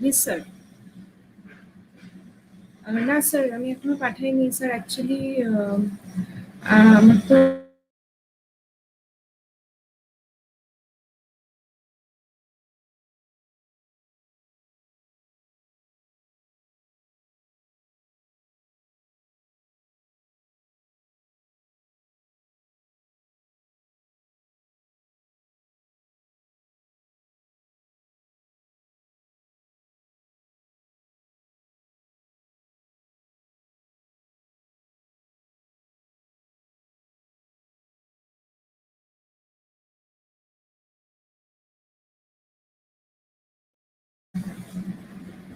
Yes, sir. না sir, আমি এখনো পাঠাইনি স্যার। অ্যাকচুয়ালি আমার তো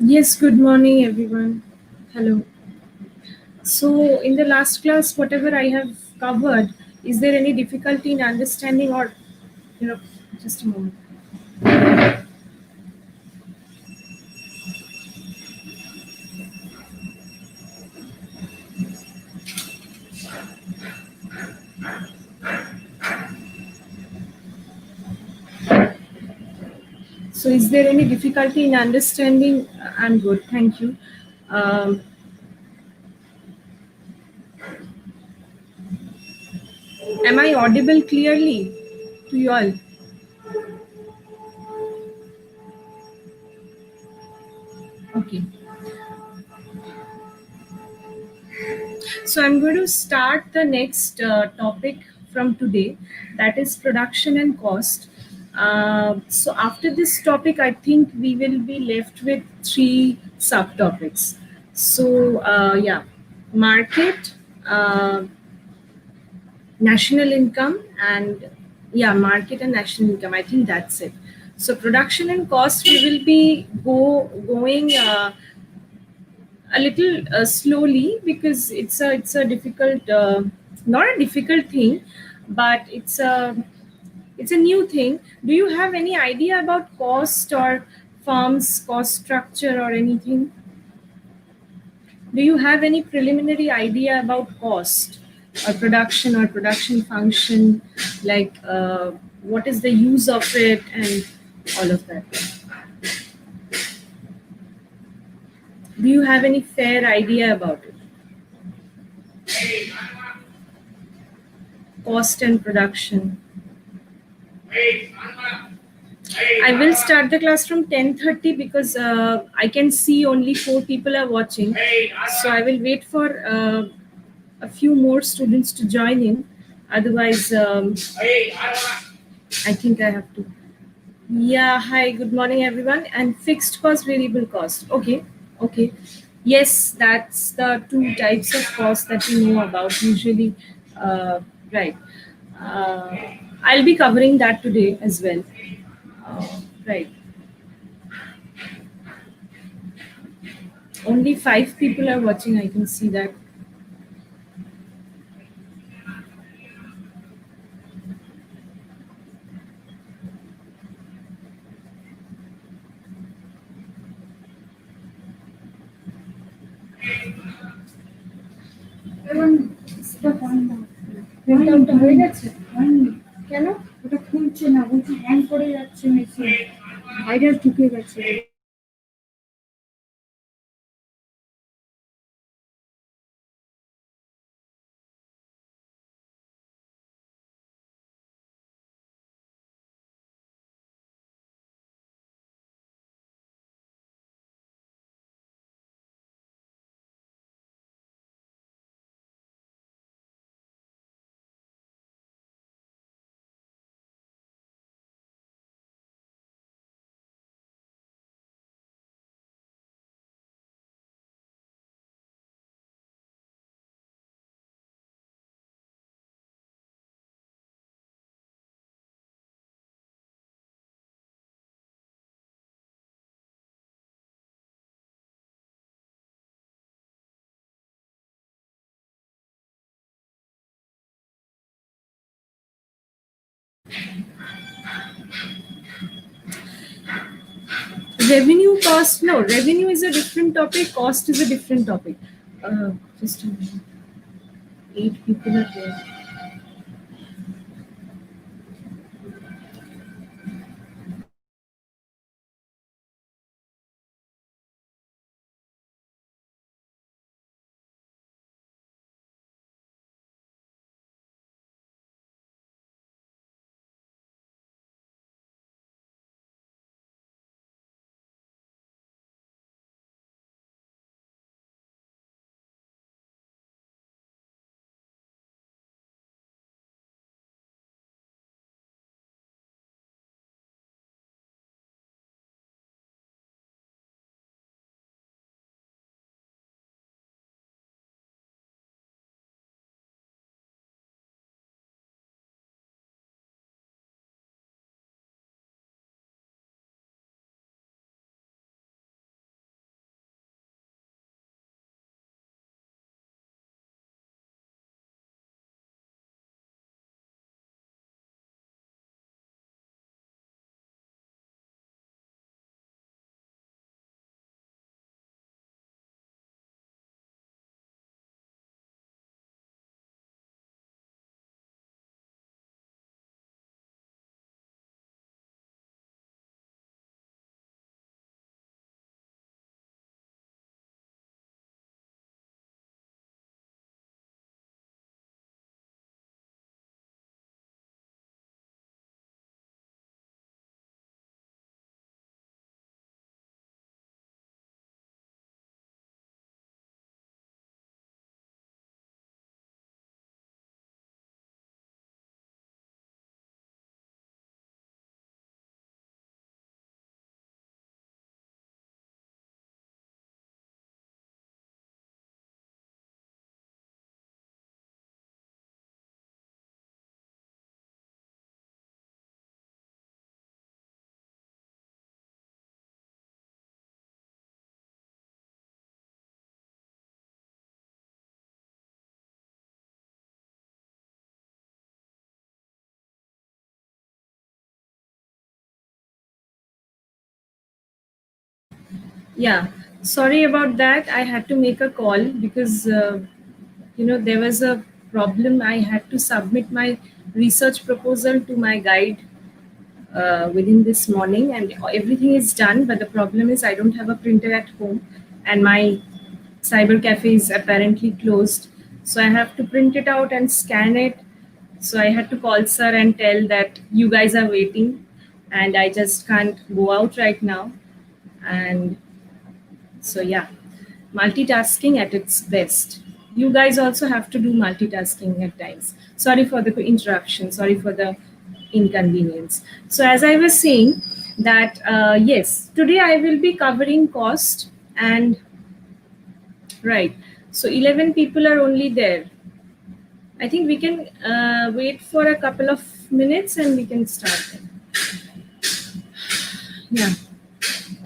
Yes, good morning, everyone. Hello. So, in the last class, whatever I have covered, is there any difficulty in understanding or, you know, just a moment. So, is there any difficulty in understanding? I'm good, thank you. Um, am I audible clearly to you all? Okay. So I'm going to start the next topic from today, that is production and cost. So after this topic, I think we will be left with three subtopics. So yeah, market, uh, national income, and yeah, market and national income. I think that's it. So production and cost, we will be going. A little slowly because it's a difficult not a difficult thing, but it's a new thing. Do you have any idea about cost or firm's cost structure or anything? Do you have any preliminary idea about cost or production function, like what is the use of it and all of that? Do you have any fair idea about it, cost and production? I will start the class from 10:30 because I can see only four people are watching. So I will wait for a few more students to join in. Otherwise, I think I have to. Yeah, hi, good morning, everyone. And fixed cost, variable cost. Okay, okay. Yes, that's the two types of cost that we know about usually. Right. Uh, I'll be covering that today as well. Right. Only five people are watching. I can see that. Print হয়ে গেছে কেন? ওটা খুলছে না, বলছে hang করে যাচ্ছে machine, virus ঢুকে গেছে। Revenue cost, no, revenue is a different topic, cost is a different topic. Just a minute. Eight people are there. Yeah, sorry about that. I had to make a call because there was a problem. I had to submit my research proposal to my guide within this morning, and everything is done. But the problem is I don't have a printer at home, and my cyber cafe is apparently closed. So I have to print it out and scan it. So I had to call sir and tell that you guys are waiting, and I just can't go out right now. And so yeah, multitasking at its best. You guys also have to do multitasking at times. Sorry for the interruption. Sorry for the inconvenience. So as I was saying that yes, today I will be covering cost and right. So 11 people are only there. I think we can wait for a couple of minutes and we can start then. Yeah,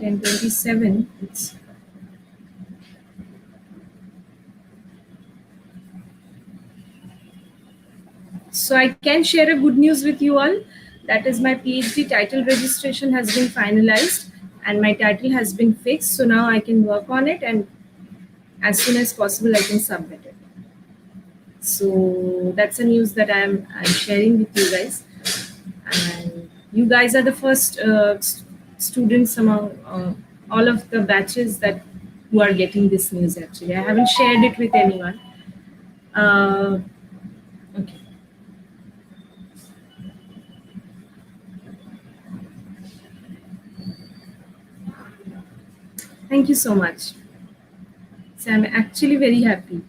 10:27. It's So I can share a good news with you all. That is my PhD title registration has been finalized and my title has been fixed. So now I can work on it and as soon as possible I can submit it. So that's a news that I'm sharing with you guys. And you guys are the first students among all of the batches that who are getting this news actually. I haven't shared it with anyone. Okay. Thank you so much. So I'm actually very happy.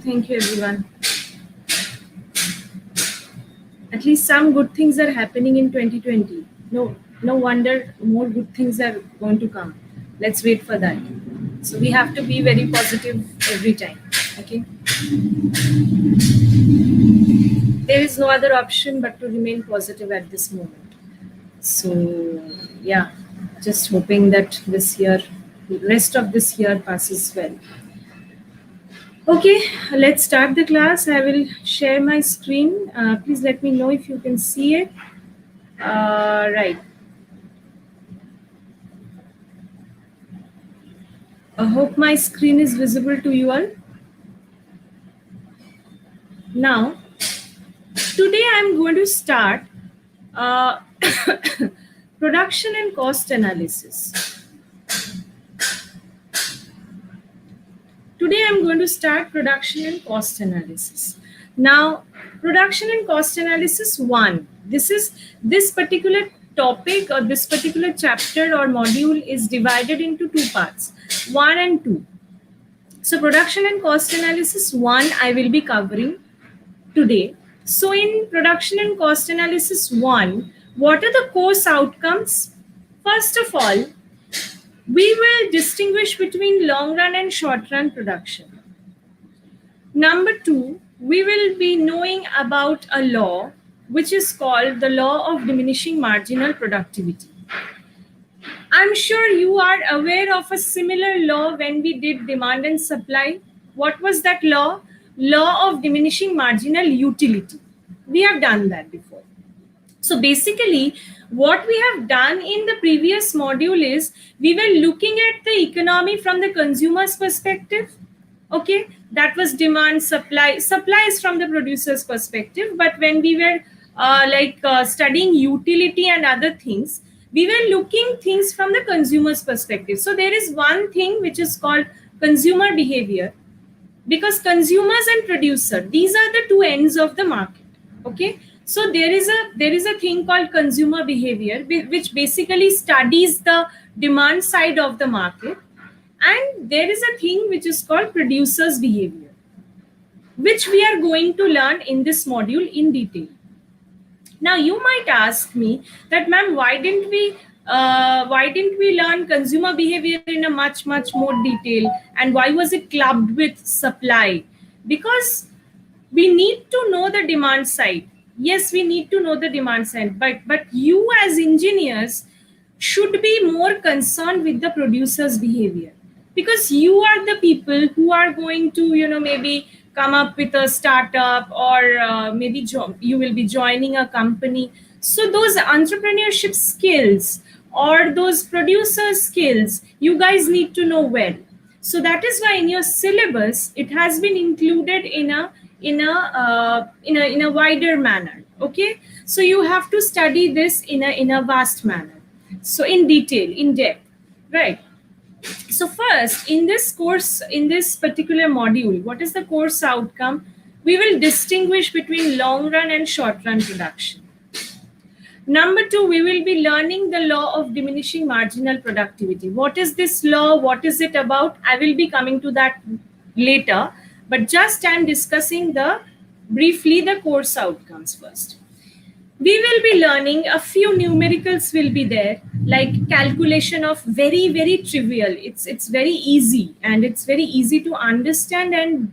Thank you everyone. At least some good things are happening in 2020. No wonder more good things are going to come. Let's wait for that. So we have to be very positive every time. Okay. There is no other option but to remain positive at this moment. So yeah, just hoping that the rest of this year passes well. Okay, let's start the class. I will share my screen. Please let me know if you can see it. Right. I hope my screen is visible to you all. Now, today I'm going to start uh, production and cost analysis. Today I'm going to start production and cost analysis. Now, production and cost analysis 1. This particular topic or this particular chapter or module is divided into two parts, 1 and 2. So production and cost analysis 1 I will be covering today. So in production and cost analysis 1, what are the course outcomes? First of all, we will distinguish between long run and short run production. Number 2, we will be knowing about a law which is called the law of diminishing marginal productivity. I'm sure you are aware of a similar law when we did demand and supply. What was that law? Law of diminishing marginal utility. We have done that before. So basically, what we have done in the previous module is we were looking at the economy from the consumer's perspective. Okay, that was demand, supply. Supply is from the producer's perspective, but when we were studying utility and other things, we were looking things from the consumer's perspective. So there is one thing which is called consumer behavior, because consumers and producer, these are the two ends of the market. Okay, so there is a thing called consumer behavior which basically studies the demand side of the market, and there is a thing which is called producer's behavior, which we are going to learn in this module in detail. Now you might ask me that, ma'am, why didn't we Why didn't we learn consumer behavior in a much more detail, and why was it clubbed with supply? Because we need to know the demand side. Yes, we need to know the demand side, but you as engineers should be more concerned with the producer's behavior, because you are the people who are going to, maybe come up with a startup, or maybe you will be joining a company. So those entrepreneurship skills or those producer skills, you guys need to know well. So that is why in your syllabus it has been included in a wider manner. Okay, so you have to study this in a vast manner, so in detail, in depth, right? So first, in this course, in this particular module, what is the course outcome? We will distinguish between long run and short run production. Number two, we will be learning the law of diminishing marginal productivity. What is this law? What is it about? I will be coming to that later, but just I'm discussing briefly the course outcomes first. We will be learning a few numericals will be there, like calculation of very trivial. It's very easy, and it's very easy to understand, and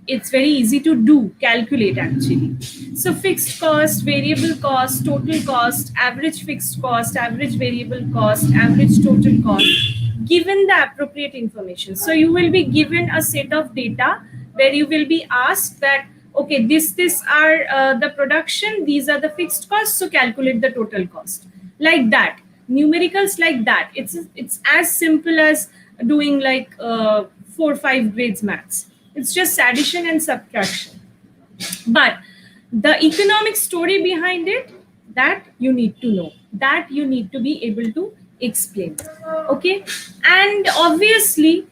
it's very easy to do, calculate actually. So fixed cost, variable cost, total cost, average fixed cost, average variable cost, average total cost, given the appropriate information. So you will be given a set of data where you will be asked that, okay, this are the production, these are the fixed costs, so calculate the total cost, like that. Numericals like that. It's as simple as doing like 4 or 5 grades maths. It's just addition and subtraction. But the economic story behind it, that you need to know, that you need to be able to explain. Okay, and obviously,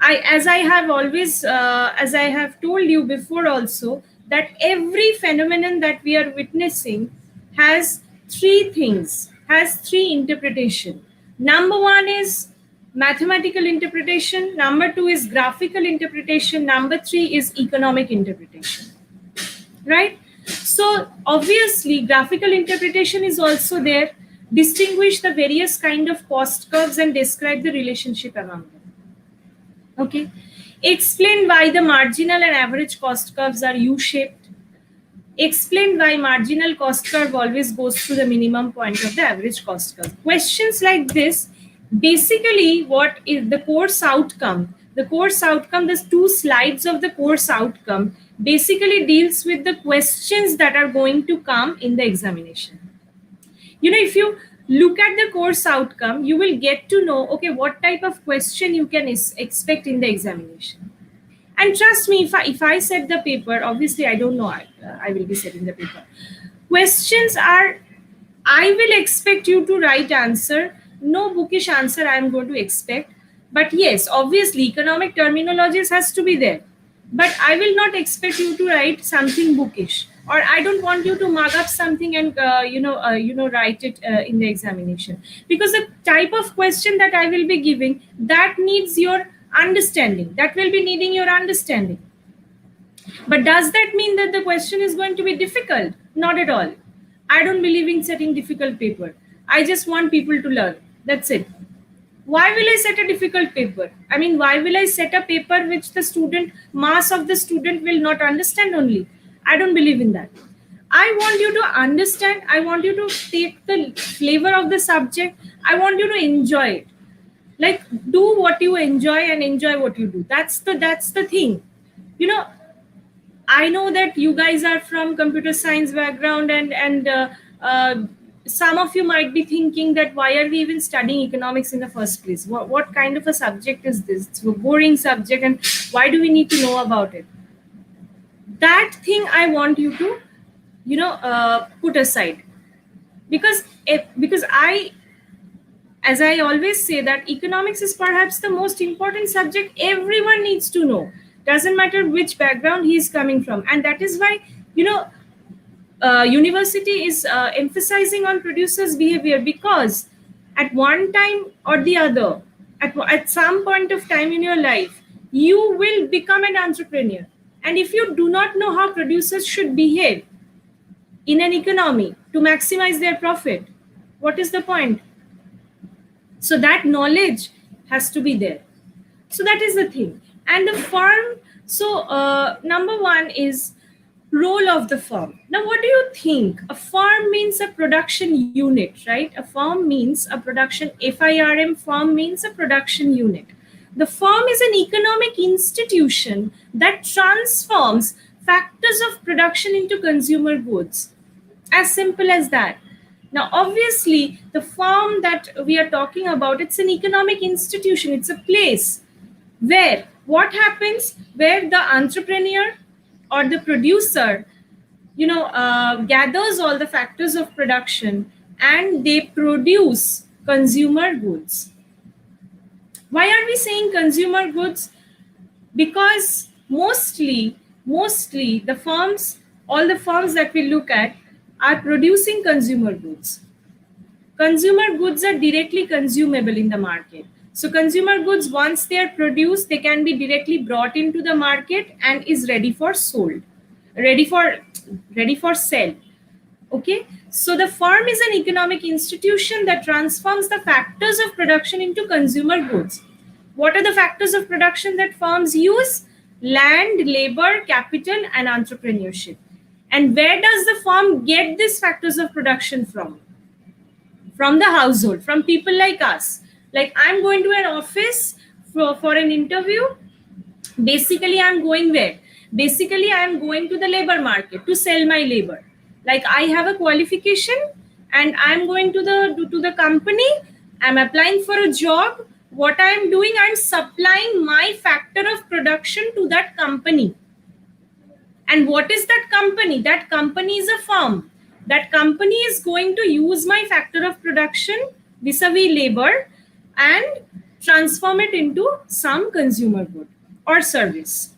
as I have always, as I have told you before also, that every phenomenon that we are witnessing has three things, has three interpretation. Number one is mathematical interpretation. Number two is graphical interpretation. Number three is economic interpretation. Right? So obviously, graphical interpretation is also there. Distinguish the various kind of cost curves and describe the relationship among them. Okay. Explain why the marginal and average cost curves are U-shaped. Explain why marginal cost curve always goes to the minimum point of the average cost curve. Questions like this, basically what is the course outcome? The course outcome, the 2 slides of the course outcome basically deals with the questions that are going to come in the examination. If you look at the course outcome, you will get to know, okay, what type of question you can expect in the examination. And trust me, if I set the paper, obviously I don't know, I will be setting the paper. Questions are, I will expect you to write answer. No bookish answer I am going to expect. But yes, obviously economic terminologies has to be there. But I will not expect you to write something bookish, or I don't want you to mug up something and write it in the examination, because the type of question that I will be giving, that needs your understanding, that will be needing your understanding. But does that mean that the question is going to be difficult? Not at all. I don't believe in setting difficult paper. I just want people to learn. That's it. Why will I set a difficult paper? I mean, why will I set a paper which the mass of the student will not understand only? I don't believe in that. I want you to understand. I want you to take the flavor of the subject. I want you to enjoy it. Like, do what you enjoy and enjoy what you do. That's the thing. I know that you guys are from computer science background, and some of you might be thinking that why are we even studying economics in the first place? What kind of a subject is this? It's a boring subject, and why do we need to know about it? That thing I want you to, put aside, because as I always say, that economics is perhaps the most important subject everyone needs to know. Doesn't matter which background he is coming from, and that is why university is emphasizing on producers' behavior, because at one time or the other, at some point of time in your life, you will become an entrepreneur. And if you do not know how producers should behave in an economy to maximize their profit, what is the point? So that knowledge has to be there. So that is the thing. And the firm, so number one is role of the firm. Now what do you think? A firm means a production unit, right? A firm means a production, FIRM, firm means a production unit. The firm is an economic institution that transforms factors of production into consumer goods. As simple as that. Now obviously the firm that we are talking about, it's an economic institution, it's a place where what happens, where the entrepreneur or the producer, gathers all the factors of production and they produce consumer goods. Why are we saying consumer goods? Because mostly the firms, all the firms that we look at are producing consumer goods. Consumer goods are directly consumable in the market. So consumer goods, once they are produced, they can be directly brought into the market and is ready for sold, ready for sale. Okay, so the firm is an economic institution that transforms the factors of production into consumer goods. What are the factors of production that firms use? Land, labor, capital, and entrepreneurship. And where does the firm get these factors of production from? From the household, from people like us. Like I'm going to an office for an interview. Basically, I'm going where? Basically, I'm going to the labor market to sell my labor. Like I have a qualification and I'm going to the company. I'm applying for a job. What I'm doing, I'm supplying my factor of production to that company. And what is that company? That company is a firm. That company is going to use my factor of production vis-a-vis labor and transform it into some consumer good or service.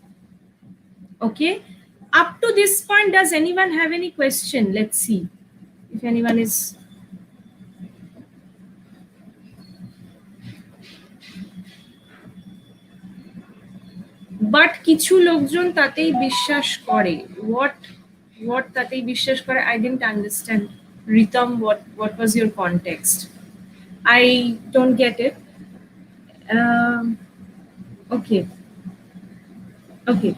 Okay. Up to this point, does anyone have any question? Let's see if anyone is. But কিছু লোকজন তাতেই বিশ্বাস করে. What তাতেই বিশ্বাস করে? I didn't understand. Ritam, what was your context? I don't get it. Okay. Okay.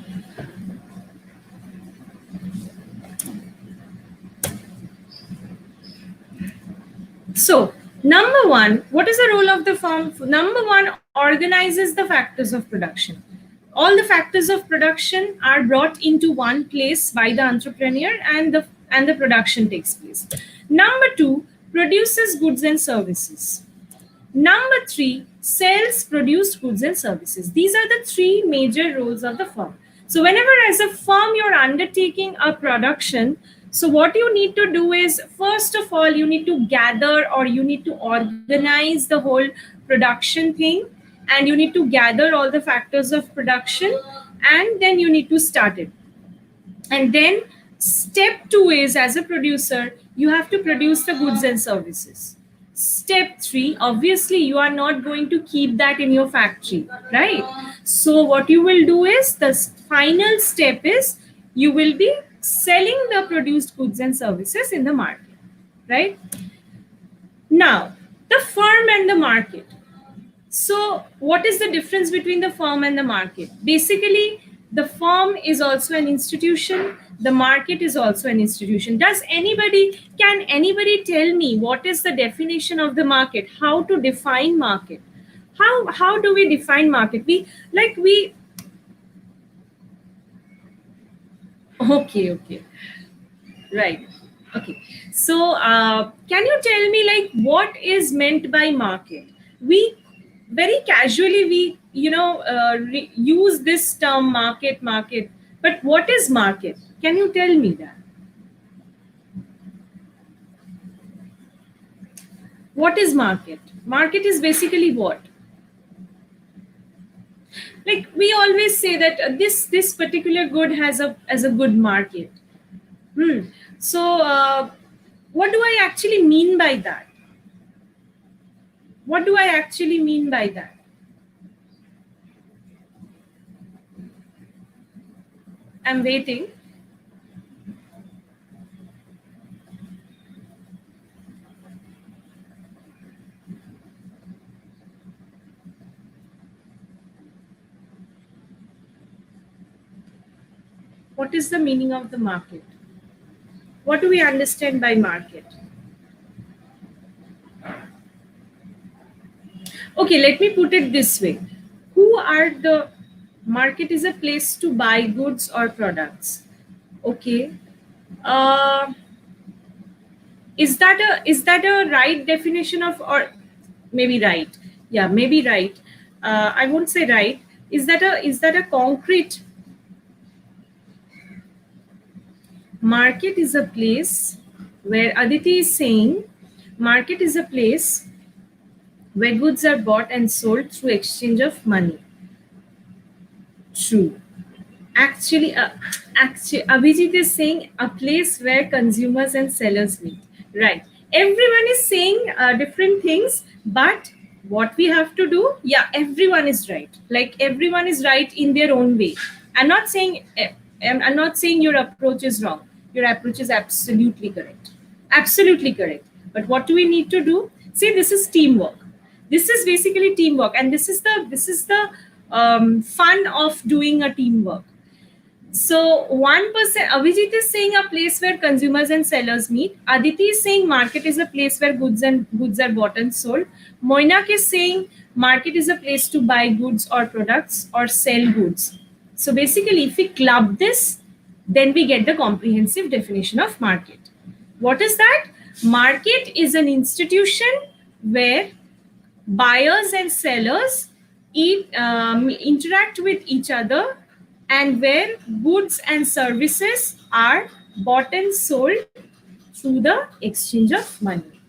So, number one, what is the role of the firm? Number one, organizes the factors of production. All the factors of production are brought into one place by the entrepreneur and the production takes place. Number two, produces goods and services. Number three, sells produced goods and services. These are the three major roles of the firm. So whenever as a firm you're undertaking a production, so what you need to do is, first of all, you need to gather or you need to organize the whole production thing, and you need to gather all the factors of production, and then you need to start it. And then step two is, as a producer, you have to produce the goods and services. Step three, obviously you are not going to keep that in your factory, right? So what you will do is, the final step is, you will be selling the produced goods and services in the market, right? Now, the firm and the market. So what is the difference between the firm and the market? Basically, the firm is also an institution, the market is also an institution. Can anybody tell me what is the definition of the market? How to define market? How do we define market? Okay, right. Okay, so can you tell me, like, what is meant by market? We very casually we use this term market, but what is market? Can you tell me that? What is market? Market is basically what? Like we always say that this particular good has a good market. So what do I actually mean by that? What do I actually mean by that? I'm waiting. What is the meaning of the market? What do we understand by market? Okay, let me put it this way. Who are the market is a place to buy goods or products. Okay. Uh, is that a right definition of, or maybe right? Yeah, maybe right. I won't say right. Is that a concrete market is a place where Aditi is saying market is a place where goods are bought and sold through exchange of money. True. Actually, Abhijit is saying a place where consumers and sellers meet. Right. Everyone is saying different things, but what we have to do, yeah, everyone is right. Like everyone is right in their own way. I'm not saying I'm not saying your approach is wrong. Your approach is absolutely correct. Absolutely correct. But what do we need to do? See, this is teamwork. This is basically teamwork, and this is the fun of doing a teamwork. So 1%, Avijit is saying a place where consumers and sellers meet. Aditi is saying market is a place where goods are bought and sold. Moinak is saying market is a place to buy goods or products or sell goods. So basically, if we club this, then we get the comprehensive definition of market. What is that? Market is an institution where buyers and sellers interact with each other, and where goods and services are bought and sold through the exchange of money.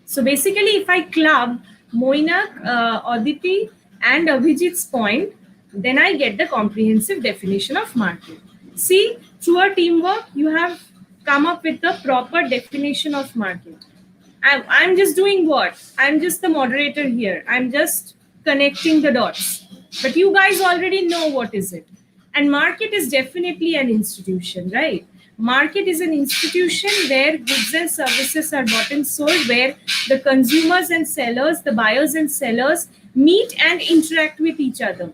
So basically, if I club Moinak, Aditi, and Abhijit's point, then I get the comprehensive definition of market. See, through our teamwork, you have come up with the proper definition of market. I'm just doing what? I'm just the moderator here. I'm just connecting the dots. But you guys already know what is it. And market is definitely an institution, right? Market is an institution where goods and services are bought and sold, where the consumers and sellers, the buyers and sellers meet and interact with each other.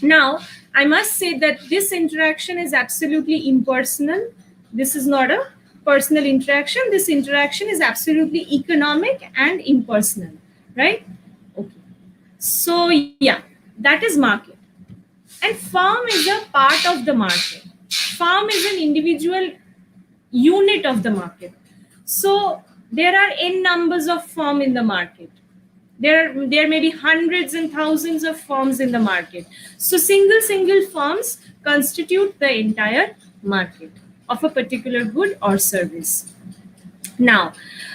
Now, I must say that this interaction is absolutely impersonal. This is not a personal interaction. This interaction is absolutely economic and impersonal, right? Okay. So, yeah, that is market. And firm is a part of the market. Firm is an individual unit of the market. So, there are n numbers of firm in the market. There may be hundreds and thousands of firms in the market. So single firms constitute the entire market of a particular good or service. Now,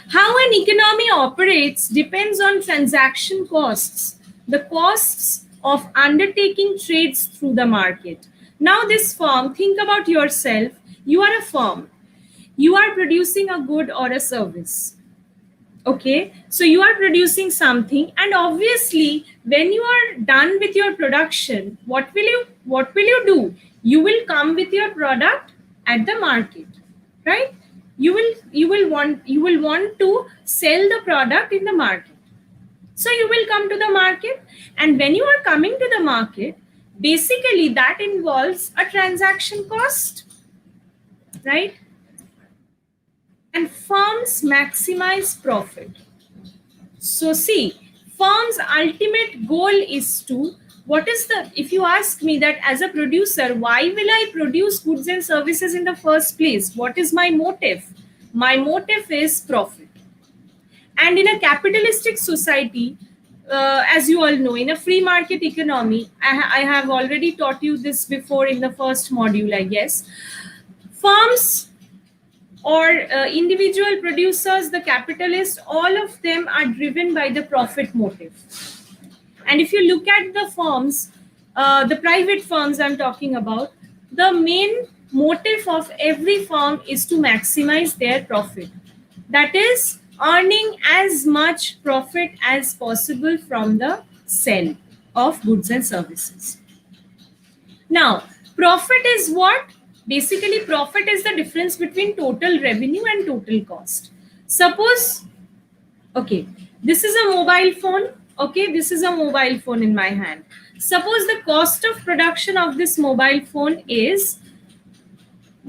how an economy operates depends on transaction costs, the costs of undertaking trades through the market. Now, this firm, think about yourself. You are a firm. You are producing a good or a service. Okay, so you are producing something, and obviously when you are done with your production, what will you do? You will come with your product at the market, right? You will want to sell the product in the market. So you will come to the market, and when you are coming to the market, basically that involves a transaction cost, right? And firms maximize profit. So see, firm's ultimate goal is to, if you ask me that as a producer, why will I produce goods and services in the first place? What is my motive? My motive is profit. And in a capitalistic society, as you all know, in a free market economy, I have already taught you this before in the first module, I guess. Firms or individual producers, the capitalists, all of them are driven by the profit motive. And if you look at the firms, the private firms I'm talking about, the main motive of every firm is to maximize their profit. That is, earning as much profit as possible from the sale of goods and services. Now, profit is what? Basically, profit is the difference between total revenue and total cost. Suppose, okay, this is a mobile phone. Okay, this is a mobile phone in my hand. Suppose the cost of production of this mobile phone is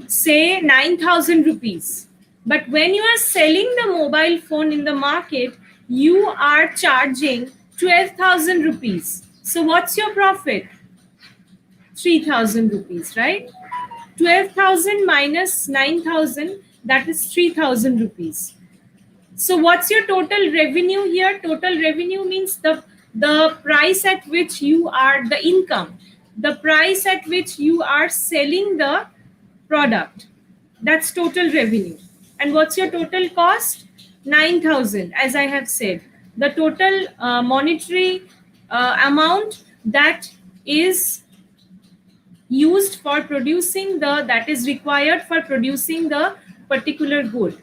say 9,000 rupees. But when you are selling the mobile phone in the market, you are charging 12,000 rupees. So what's your profit? 3,000 rupees, right? 12,000 minus 9,000, that is 3,000 rupees. So what's your total revenue here? Total revenue means the price at which you are, the income, the price at which you are selling the product. That's total revenue. And what's your total cost? 9,000, as I have said. The total monetary amount that is used for producing that is required for producing the particular good.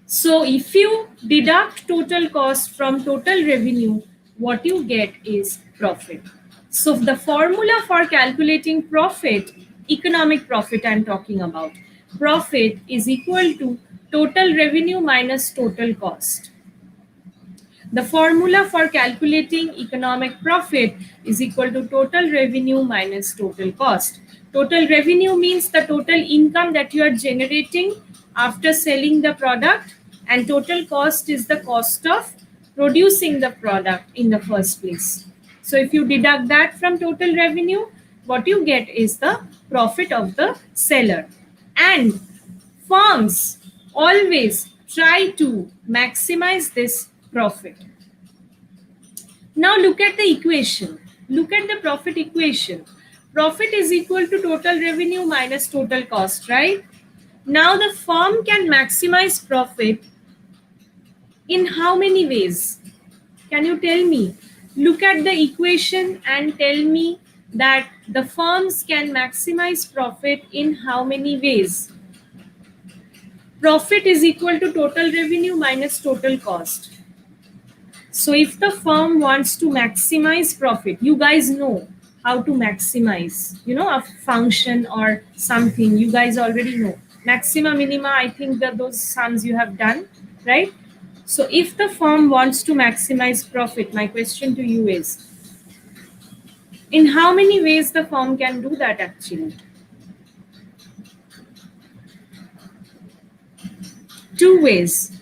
So if you deduct total cost from total revenue, what you get is profit. So the formula for calculating profit, economic profit I'm talking about, profit is equal to total revenue minus total cost. The formula for calculating economic profit is equal to total revenue minus total cost. Total revenue means the total income that you are generating after selling the product, and total cost is the cost of producing the product in the first place. So if you deduct that from total revenue, what you get is the profit of the seller. And firms always try to maximize this profit. Now look at the equation. Look at the profit equation. Profit is equal to total revenue minus total cost, right? Now the firm can maximize profit in how many ways? Can you tell me? Look at the equation and tell me that the firms can maximize profit in how many ways? Profit is equal to total revenue minus total cost. So if the firm wants to maximize profit, you guys know how to maximize, a function or something. You guys already know. Maxima, minima, I think that those sums you have done, right? So if the firm wants to maximize profit, my question to you is, in how many ways the firm can do that actually? Two ways.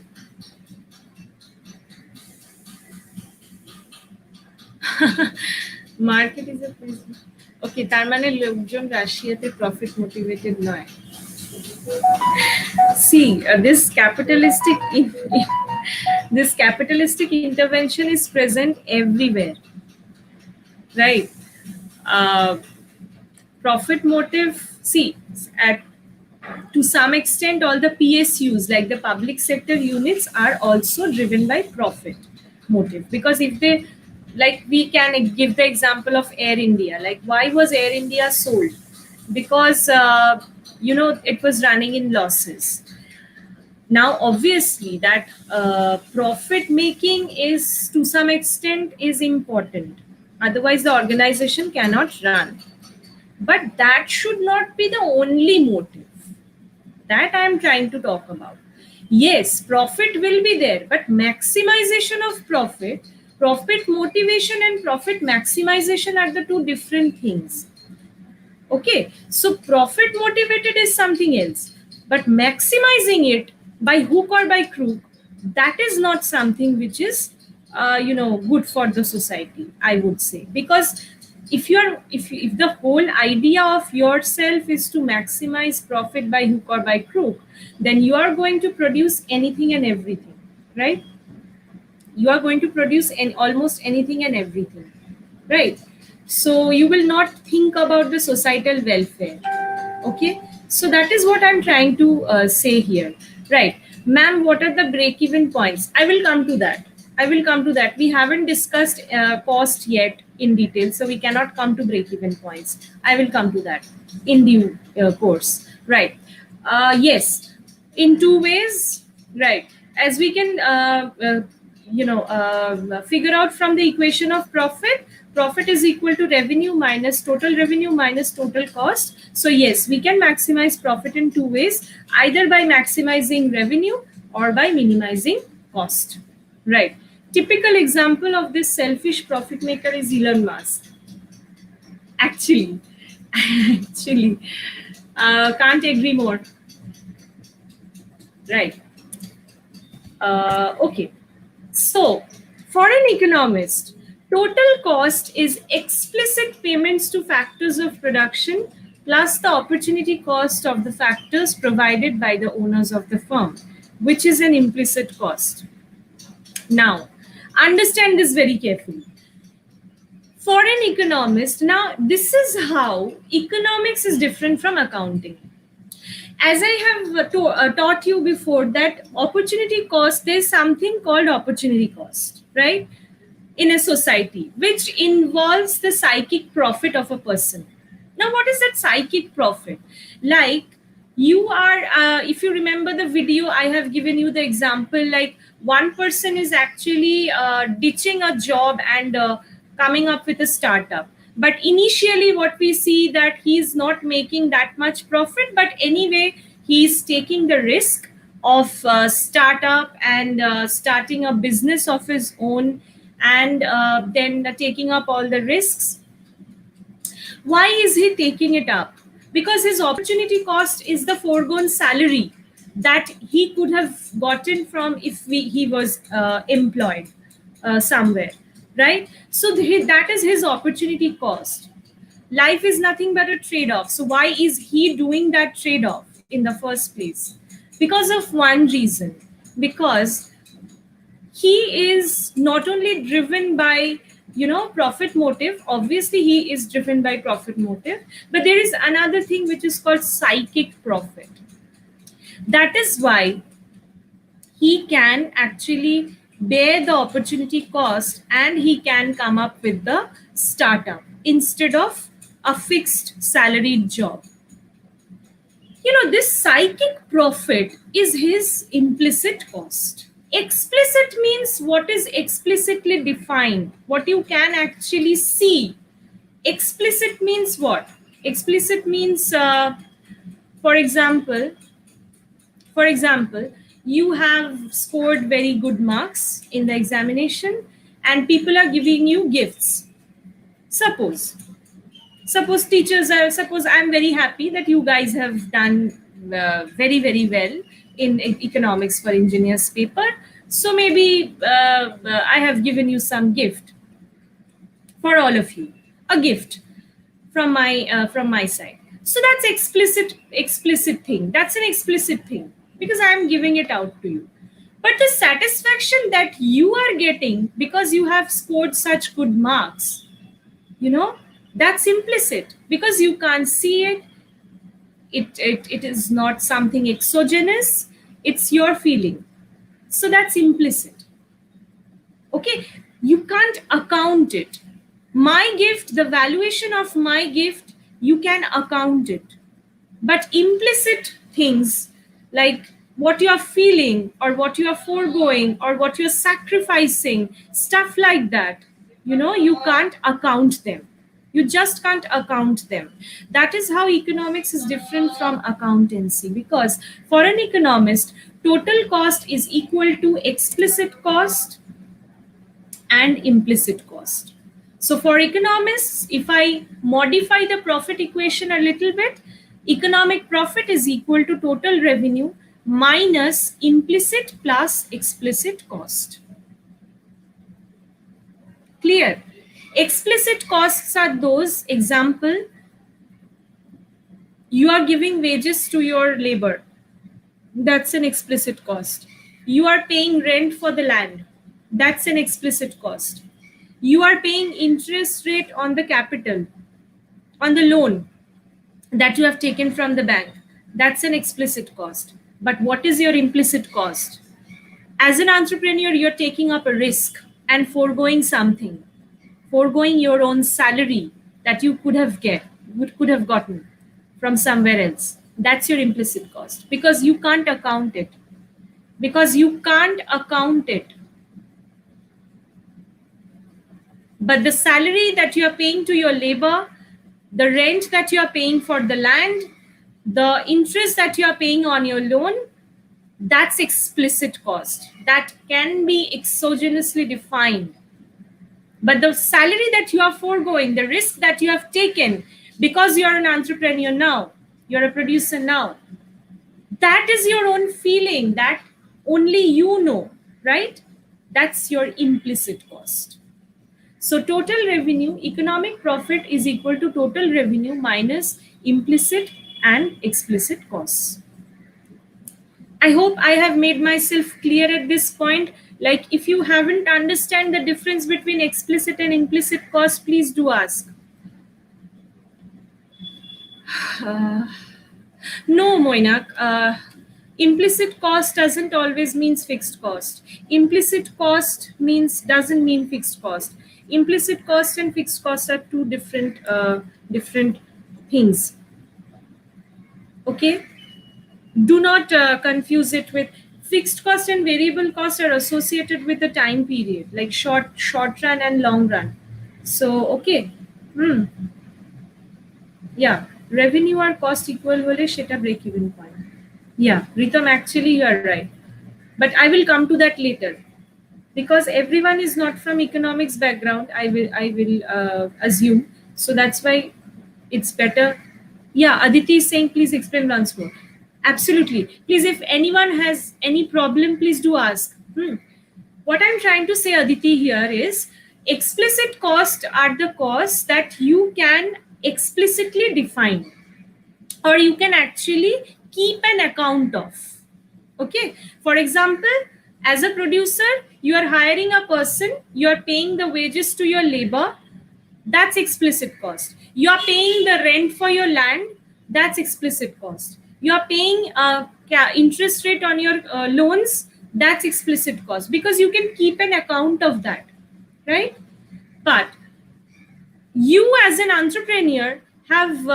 Market is a place. Okay, তার মানে লোকজন রাশিয়াতে profit motivated নয়. See, this capitalistic intervention is present everywhere, right? Profit motive. See, to some extent, all the PSUs, like the public sector units, are also driven by profit motive. Because if they, like, we can give the example of Air India. Like, why was Air India sold? Because it was running in losses. Now obviously that profit making is, to some extent, is important, otherwise the organization cannot run. But that should not be the only motive that I am trying to talk about. Yes, profit will be there, but maximization of profit motivation and profit maximization are the two different things. Okay, so profit motivated is something else, but maximizing it by hook or by crook, that is not something which is good for the society, I would say. Because if the whole idea of yourself is to maximize profit by hook or by crook, then you are going to produce anything and everything, right? You are going to produce almost anything and everything, right? So you will not think about the societal welfare. Okay, so that is what I'm trying to say here, right? Ma'am, what are the break-even points? I will come to that. We haven't discussed cost yet in detail, so we cannot come to break-even points. I will come to that in due course, right? Yes, in two ways, right? As we can figure out from the equation of profit is equal to revenue minus total revenue minus total cost. So yes, we can maximize profit in two ways, either by maximizing revenue or by minimizing cost, right? Typical example of this selfish profit maker is Elon Musk. Actually, Can't agree more. Right. Okay. So, for an economist, total cost is explicit payments to factors of production plus the opportunity cost of the factors provided by the owners of the firm, which is an implicit cost. Now, understand this very carefully. For an economist, now this is how economics is different from accounting. As I have taught you before, that opportunity cost, there's something called opportunity cost, right? In a society, which involves the psychic profit of a person. Now, what is that psychic profit? Like, you are, if you remember the video, I have given you the example, like one person is actually ditching a job and coming up with a startup. But initially, what we see that he's not making that much profit, but anyway, he's taking the risk of startup and starting a business of his own, and then taking up all the risks. Why is he taking it up? Because his opportunity cost is the foregone salary that he could have gotten from if he was employed somewhere, right? So that is his opportunity cost. Life is nothing but a trade off. So why is he doing that trade off in the first place? Because of one reason. Because he is not only driven by, profit motive. Obviously he is driven by profit motive, but there is another thing which is called psychic profit. That is why he can actually bear the opportunity cost and he can come up with the startup instead of a fixed salaried job. This psychic profit is his implicit cost. Explicit means what is explicitly defined, what you can actually see. Explicit means what? Explicit means, for example, you have scored very good marks in the examination and people are giving you gifts. Suppose teachers are, suppose I'm very happy that you guys have done very, very well in economics for engineers paper. So maybe I have given you some gift for all of you, a gift from my side. So that's explicit thing. That's an explicit thing because I'm giving it out to you. But the satisfaction that you are getting because you have scored such good marks, that's implicit because you can't see it. It is not something exogenous, it's your feeling. So that's implicit. Okay, you can't account it. My gift, the valuation of my gift, you can account it. But implicit things like what you are feeling or what you are foregoing or what you're sacrificing, stuff like that, you can't account them. You just can't account them. That is how economics is different from accountancy, because for an economist, total cost is equal to explicit cost and implicit cost. So for economists, if I modify the profit equation a little bit, economic profit is equal to total revenue minus implicit plus explicit cost. Clear? Explicit costs are those, example, you are giving wages to your labor. That's an explicit cost. You are paying rent for the land. That's an explicit cost. You are paying interest rate on the capital, on the loan that you have taken from the bank. That's an explicit cost. But what is your implicit cost? As an entrepreneur, you're taking up a risk and foregoing something, foregoing your own salary that you could have gotten from somewhere else. That's your implicit cost because you can't account it. But the salary that you are paying to your labor, the rent that you are paying for the land, the interest that you are paying on your loan, that's explicit cost. That can be exogenously defined. But the salary that you are foregoing, the risk that you have taken because you are an entrepreneur now, You're a producer now. That is your own feeling, that only you know, right? That's your implicit cost. So total revenue, economic profit is equal to total revenue minus implicit and explicit costs. I hope I have made myself clear at this point. Like, if you haven't understand the difference between explicit and implicit cost, please do ask. Uh, no, Moinak. Implicit cost doesn't always means fixed cost. Implicit cost doesn't mean fixed cost. Implicit cost and fixed cost are two different things. Okay, do not confuse it with fixed cost and variable cost are associated with the time period, like short run and long run. So okay, yeah, revenue or cost equal hole sheta break even point. Yeah, Ritam, actually you are right, but I will come to that later, because everyone is not from economics background. I will assume, so that's why it's better. Yeah, Aditi is saying please explain once more. Absolutely, please, if anyone has any problem, please do ask. What I'm trying to say, Aditi, here is explicit costs are the costs that you can explicitly define, or you can actually keep an account of. Okay, for example, as a producer, you are hiring a person, you are paying the wages to your labor, that's explicit cost. You are paying the rent for your land, that's explicit cost. You are paying interest rate on your loans, that's explicit cost, because you can keep an account of that, right? But you as an entrepreneur have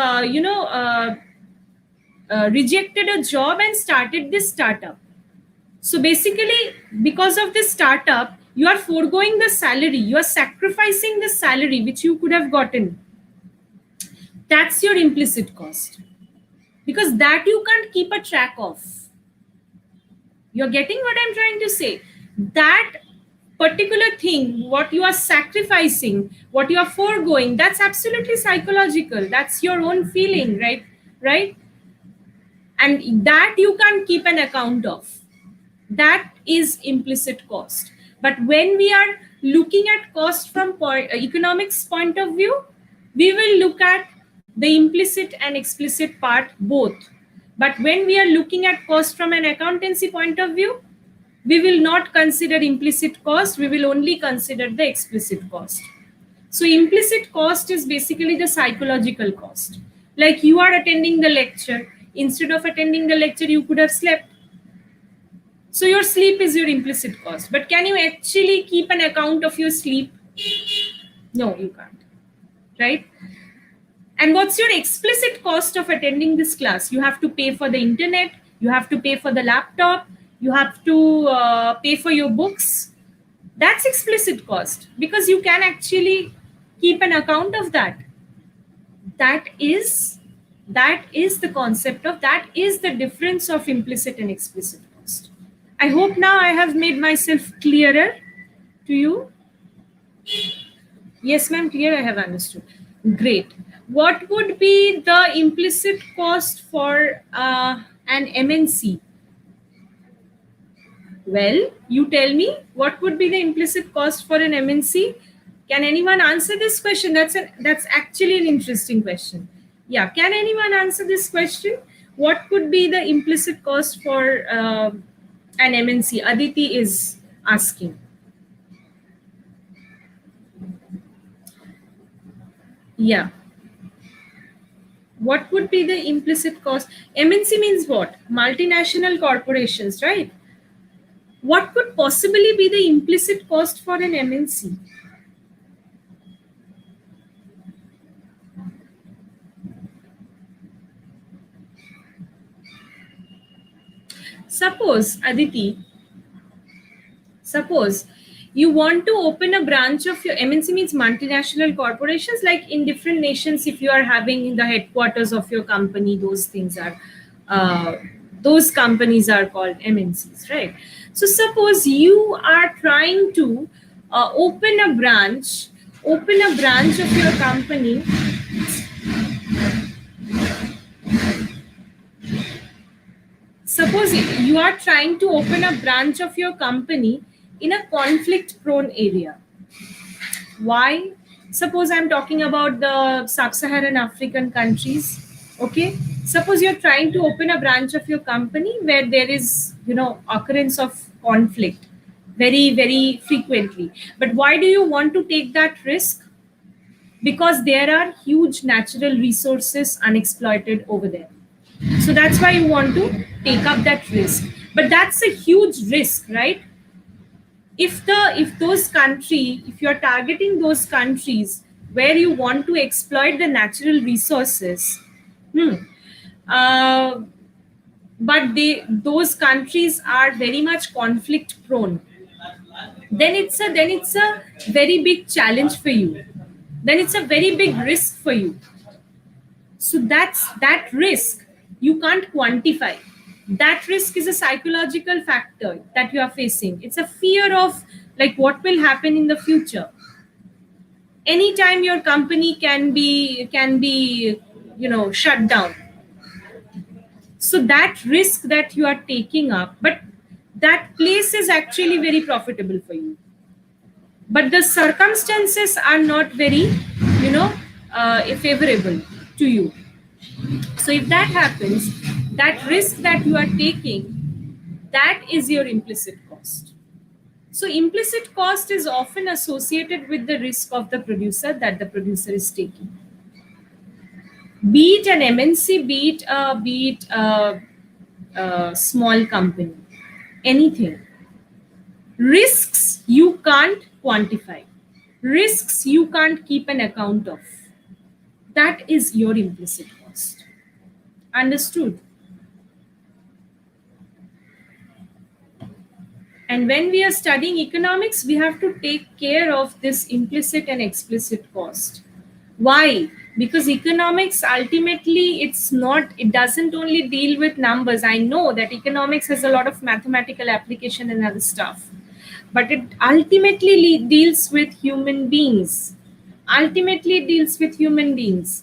rejected a job and started this startup. So basically, because of this startup, you are foregoing the salary, you are sacrificing the salary which you could have gotten. That's your implicit cost, because that you can't keep a track of. You're getting what I'm trying to say? That particular thing, what you are sacrificing, what you are foregoing, that's absolutely psychological. That's your own feeling, right? Right? And that you can't keep an account of. That is implicit cost. But when we are looking at cost from economics point of view, we will look at the implicit and explicit part both. But when we are looking at cost from an accountancy point of view, we will not consider implicit cost, we will only consider the explicit cost. So implicit cost is basically the psychological cost. Like, you are attending the lecture, instead of attending the lecture, you could have slept. So your sleep is your implicit cost. But can you actually keep an account of your sleep? No, you can't. Right? And what's your explicit cost of attending this class? You have to pay for the internet, you have to pay for the laptop, you have to pay for your books. That's explicit cost, because you can actually keep an account of that. That is the concept of, that is the difference of implicit and explicit cost. I hope now I have made myself clearer to you. Yes, ma'am, clear, I have understood. Great. What would be the implicit cost for an MNC? Well, you tell me, what would be the implicit cost for an MNC? Can anyone answer this question? That's actually an interesting question. Yeah, can anyone answer this question? What could be the implicit cost for an MNC? Aditi is asking. Yeah. What would be the implicit cost? MNC means what? Multinational corporations, right? What could possibly be the implicit cost for an MNC? Suppose, Aditi, suppose you want to open a branch of your MNC, means multinational corporations, like in different nations, if you are having the headquarters of your company, those things are, those companies are called MNCs, right? So suppose you are trying to open a branch of your company. Suppose you are trying to open a branch of your company in a conflict prone area. Why? Suppose I'm talking about the sub-Saharan African countries. Okay, suppose you're trying to open a branch of your company where there is, occurrence of conflict very, very frequently. But why do you want to take that risk? Because there are huge natural resources unexploited over there. So that's why you want to take up that risk. But that's a huge risk, right? If you're targeting those countries where you want to exploit the natural resources, hmm, uh, but those countries are very much conflict prone, then it's a very big challenge for you, then it's a very big risk for you. So that risk you can't quantify. That risk is a psychological factor that you are facing. It's a fear of, like, what will happen in the future. Anytime your company can be shut down. So that risk that you are taking up, but that place is actually very profitable for you, but the circumstances are not very you know favorable to you. So if that happens, that risk that you are taking, that is your implicit cost. So implicit cost is often associated with the risk of the producer that the producer is taking. Be it an MNC, be it a small company, anything. Risks you can't quantify. Risks you can't keep an account of. That is your implicit cost. Understood? And when we are studying economics, we have to take care of this implicit and explicit cost. Why? Because economics ultimately it doesn't only deal with numbers. I know that economics has a lot of mathematical application and other stuff, but it ultimately deals with human beings. Ultimately it deals with human beings.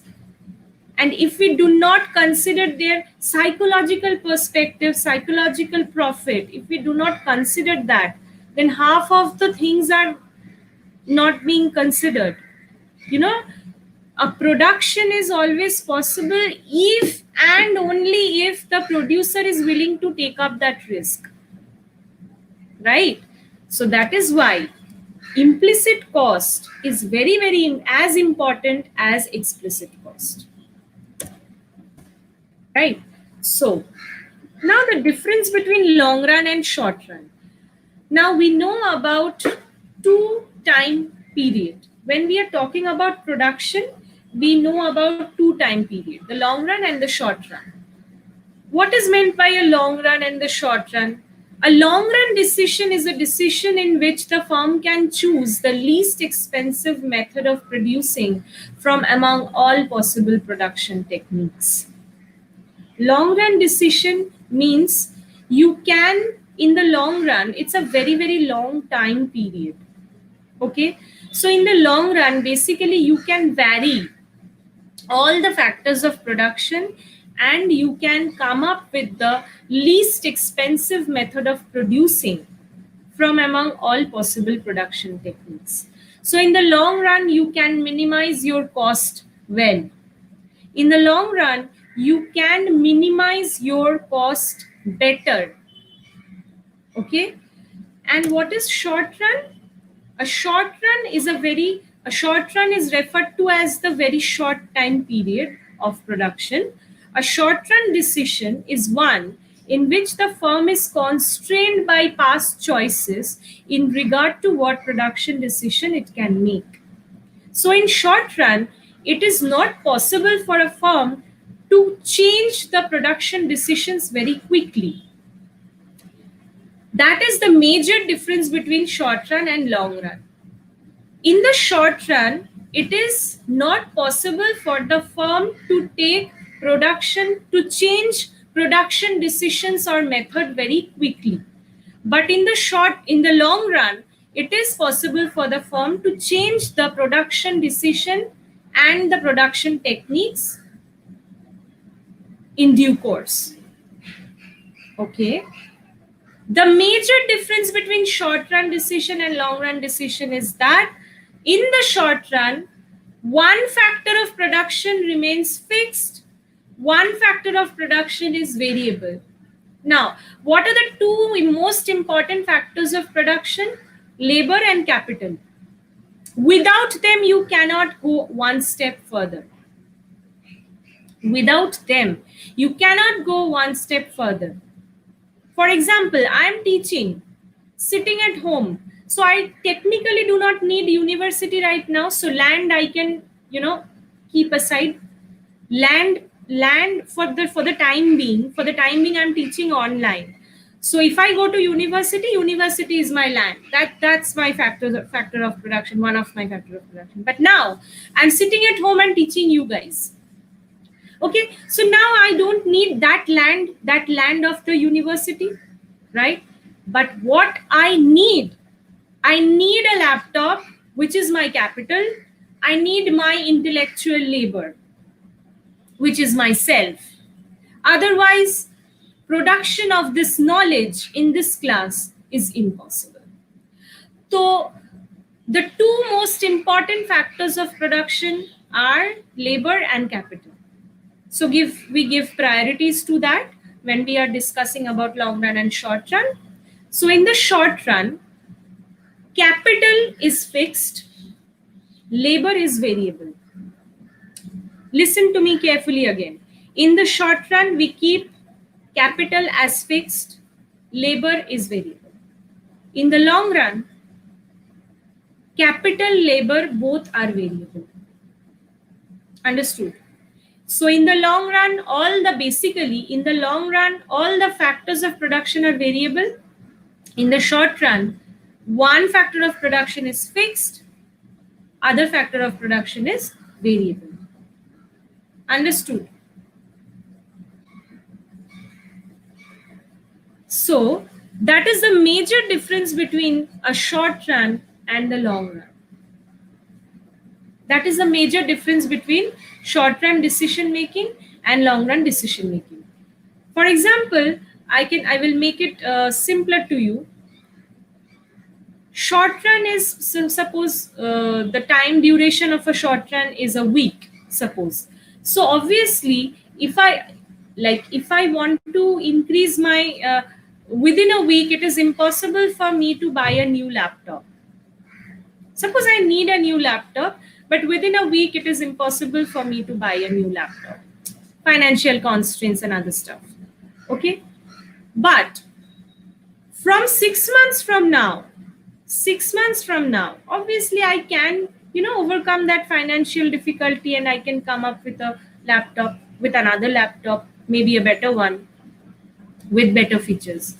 And if we do not consider their psychological perspective, psychological profit, if we do not consider that, then half of the things are not being considered. You know, a production is always possible if and only if the producer is willing to take up that risk. Right? So that is why implicit cost is very, very as important as explicit cost. Right? So now the difference between long run and short run. Now we know about two time period. When we are talking about production, we know about two time period, the long run and the short run. What is meant by a long run and the short run? A long run decision is a decision in which the firm can choose the least expensive method of producing from among all possible production techniques. Long run decision means you can, in the long run, it's a very, very long time period. Okay, so in the long run, basically you can vary all the factors of production and you can come up with the least expensive method of producing from among all possible production techniques. So in the long run, you can minimize your cost well. In the long run, you can minimize your cost better. Okay, and what is short run? A short run is referred to as the very short time period of production. A short run decision is one in which the firm is constrained by past choices in regard to what production decision it can make. So in short run, it is not possible for a firm to change the production decisions very quickly. That is the major difference between short run and long run. In the short run, it is not possible for the firm to change production decisions or method very quickly. But in the long run, it is possible for the firm to change the production decision and the production techniques in due course. Okay. The major difference between short run decision and long run decision is that in the short run, one factor of production remains fixed, one factor of production is variable. Now, what are the two most important factors of production? Labor and capital. Without them, you cannot go one step further. Without them, you cannot go one step further. For example, I am teaching, sitting at home. So I technically do not need university right now. So land I can, keep aside. Land for the time being. For the time being, I'm teaching online. So if I go to university is my land. That's my factor of production, one of my factor of production. But now I'm sitting at home and teaching you guys. Okay, so now I don't need that land of the university, right? But what I need a laptop, which is my capital. I need my intellectual labor, which is myself. Otherwise, production of this knowledge in this class is impossible. So the two most important factors of production are labor and capital. So we give priorities to that when we are discussing about long run and short run. So in the short run, capital is fixed, labor is variable. Listen to me carefully again. In the short run, we keep capital as fixed, labor is variable. In the long run, capital, labor, both are variable. Understood? So in the long run, all the factors of production are variable. In the short run, one factor of production is fixed, other factor of production is variable. Understood? So that is the major difference between a short run and the long run. That is the major difference between short run decision making and long run decision making. For example, I will make it simpler to you. Short run is, suppose the time duration of a short run is a week, suppose. So obviously, if I want to increase my within a week, it is impossible for me to buy a new laptop. Suppose I need a new laptop, but within a week, it is impossible for me to buy a new laptop. Financial constraints and other stuff. Okay? But from 6 months from now, obviously I can, overcome that financial difficulty and I can come up with another laptop, maybe a better one with better features.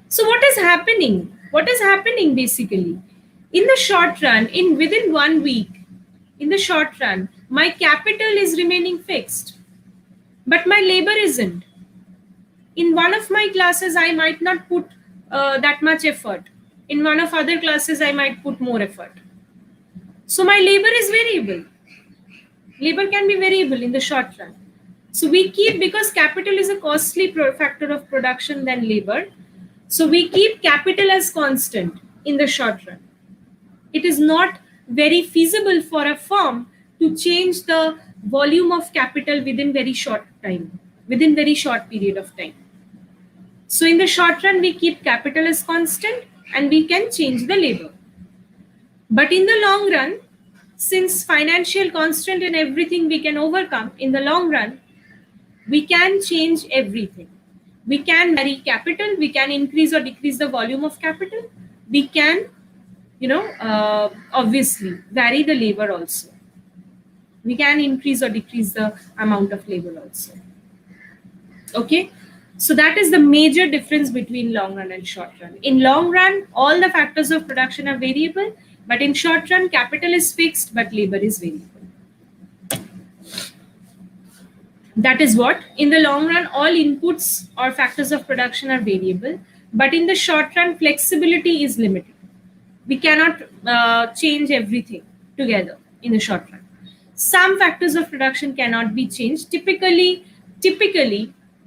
So what is happening? Basically? In the short run, within 1 week, in the short run, my capital is remaining fixed, but my labor isn't. In one of my classes, I might not put that much effort. In one of other classes, I might put more effort. So my labor is variable. Labor can be variable in the short run. So we keep, because capital is a costly factor of production than labor, so we keep capital as constant in the short run. It is not very feasible for a firm to change the volume of capital within very short period of time. So in the short run, we keep capital as constant and we can change the labor. But in the long run, since financial constraint and everything we can overcome, in the long run, we can change everything. We can vary capital, we can increase or decrease the volume of capital, we can, obviously vary the labor also. We can increase or decrease the amount of labor also. Okay, so that is the major difference between long run and short run. In long run, all the factors of production are variable, but in short run, capital is fixed, but labor is variable. That is what, in the long run, all inputs or factors of production are variable, but in the short run, flexibility is limited. We cannot change everything together in the short run. Some factors of production cannot be changed. Typically,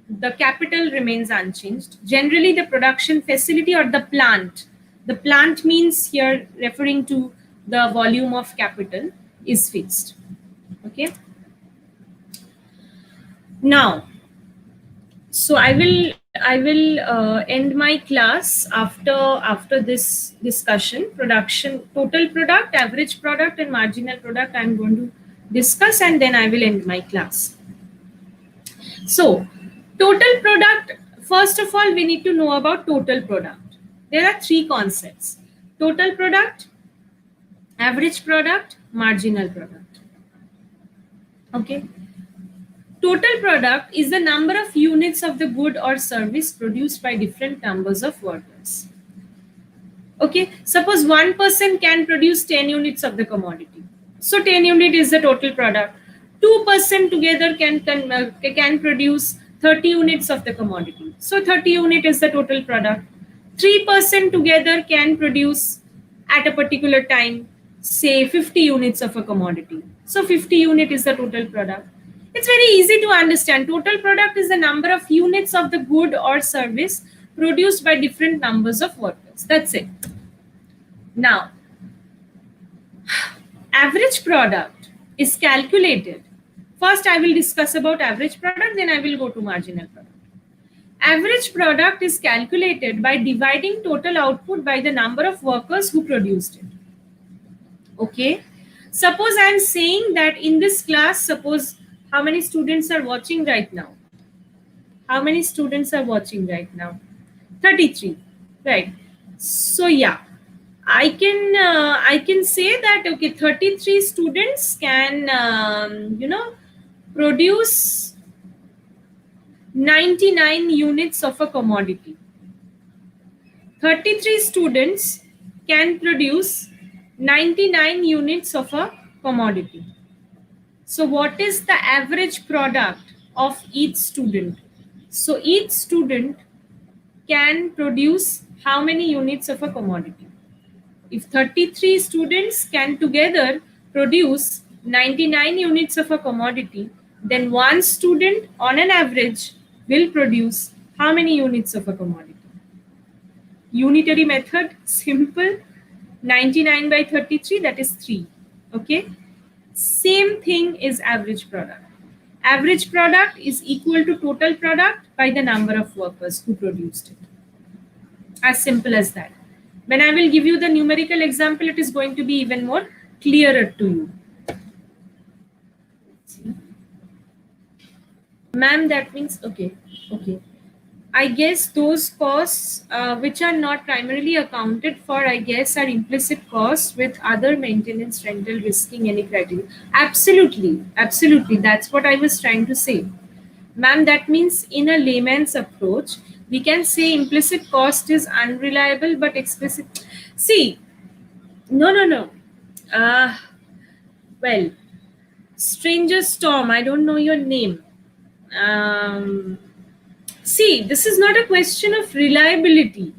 the capital remains unchanged. Generally, the production facility or the plant means here referring to the volume of capital, is fixed. Okay. Now, so I will end my class after this discussion. Production, total product, average product, and marginal product I'm going to discuss, and then I will end my class. So, total product, first of all, we need to know about total product. There are three concepts: total product, average product, marginal product. Okay. Total product is the number of units of the good or service produced by different numbers of workers. Okay, suppose one person can produce 10 units of the commodity. So 10 unit is the total product. Two-person together can produce 30 units of the commodity. So 30 unit is the total product. Three-person together can produce at a particular time, say 50 units of a commodity. So 50 unit is the total product. It's very easy to understand. Total product is the number of units of the good or service produced by different numbers of workers. That's it. Now, average product is calculated. First, I will discuss about average product, then I will go to marginal product. Average product is calculated by dividing total output by the number of workers who produced it. Okay. Suppose I am saying that in this class, suppose how many students are watching right now? How many students are watching right now? 33, right? So yeah, I can say that okay, 33 students can produce 99 units of a commodity. 33 students can produce 99 units of a commodity. So what is the average product of each student? So each student can produce how many units of a commodity? If 33 students can together produce 99 units of a commodity, then one student on an average will produce how many units of a commodity? Unitary method, simple. 99 by 33, that is 3. Okay. Same thing is average product. Average product is equal to total product by the number of workers who produced it. As simple as that. When I will give you the numerical example, it is going to be even more clearer to you. Ma'am, that means, okay. I guess those costs which are not primarily accounted for, I guess, are implicit costs with other maintenance, rental, risking, any criteria. Absolutely. That's what I was trying to say. Ma'am, that means in a layman's approach, we can say implicit cost is unreliable but explicit. See, no. Well, stranger storm, I don't know your name. See, this is not a question of reliability.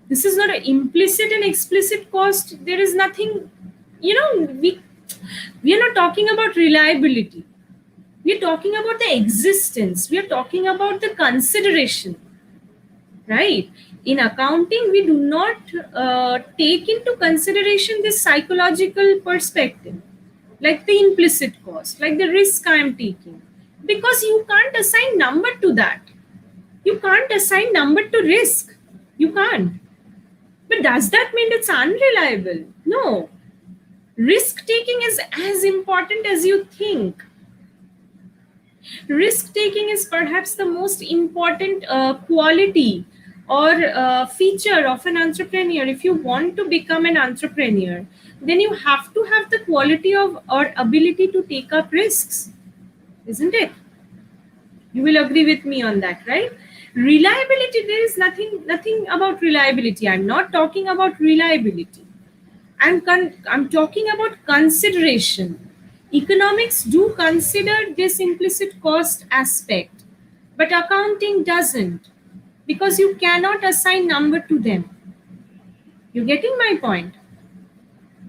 This is not an implicit and explicit cost. There is nothing, we are not talking about reliability. We are talking about the existence. We are talking about the consideration, right? In accounting, we do not take into consideration this psychological perspective, like the implicit cost, like the risk I am taking, because you can't assign number to that. You can't assign number to risk. You can't. But does that mean it's unreliable? No. Risk taking is as important as you think. Risk taking is perhaps the most important quality or feature of an entrepreneur. If you want to become an entrepreneur, then you have to have the quality of or ability to take up risks, isn't it? You will agree with me on that, right? Reliability, there is nothing about reliability. I'm not talking about reliability. I'm talking about consideration. Economics do consider this implicit cost aspect, but accounting doesn't, because you cannot assign number to them. You getting my point?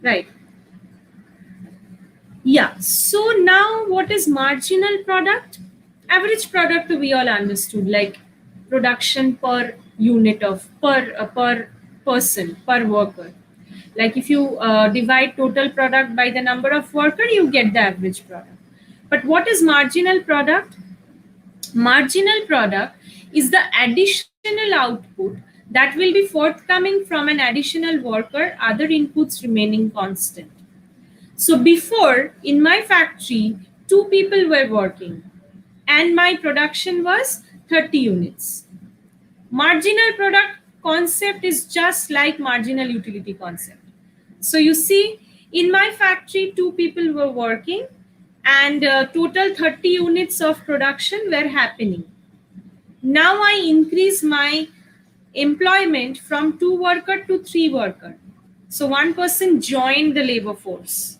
Right. Yeah. So now what is marginal product? Average product we all understood, like production per unit of per person, per worker. Like if you divide total product by the number of worker, you get the average product. But what is marginal product? Marginal product is the additional output that will be forthcoming from an additional worker, other inputs remaining constant. So before, in my factory, 2 people were working and my production was 30 units. Marginal product concept is just like marginal utility concept. So you see, in my factory, 2 people were working and total 30 units of production were happening. Now I increase my employment from 2 worker to 3 worker. So one person joined the labor force.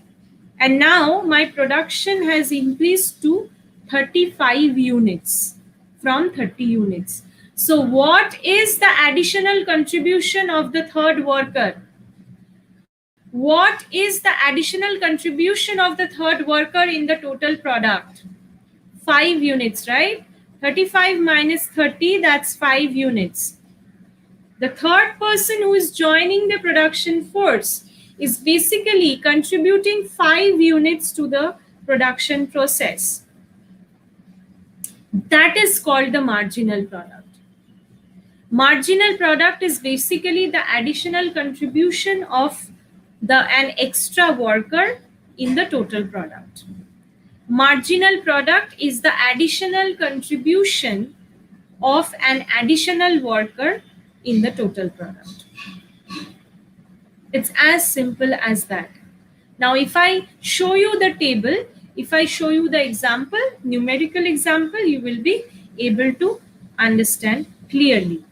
And now my production has increased to 35 units from 30 units. So what is the additional contribution of the third worker? What is the additional contribution of the third worker in the total product? 5 units, right? 35 minus 30, that's 5 units. The third person who is joining the production force is basically contributing 5 units to the production process. That is called the marginal product. Marginal product is basically the additional contribution of an extra worker in the total product. Marginal product is the additional contribution of an additional worker in the total product. It's as simple as that. Now, if I show you the table, if I show you the example, numerical example, you will be able to understand clearly.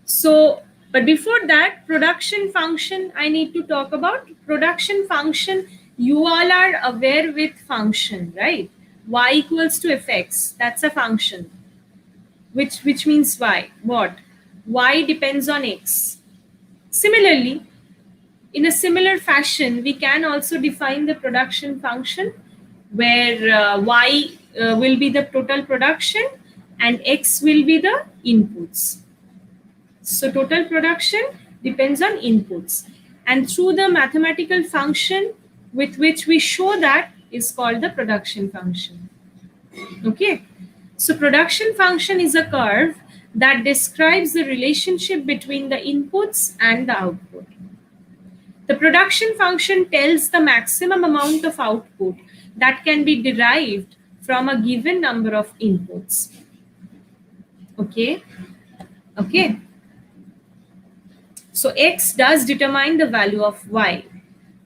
So, but before that, production function, I need to talk about production function. You all are aware with function, right? Y equals to fx, that's a function. Which means y. What? Y depends on x. Similarly, in a similar fashion, we can also define the production function where y will be the total production and x will be the inputs. So total production depends on inputs. And through the mathematical function with which we show that is called the production function. Okay. So production function is a curve that describes the relationship between the inputs and the output. The production function tells the maximum amount of output that can be derived from a given number of inputs. Okay. Okay. So x does determine the value of y.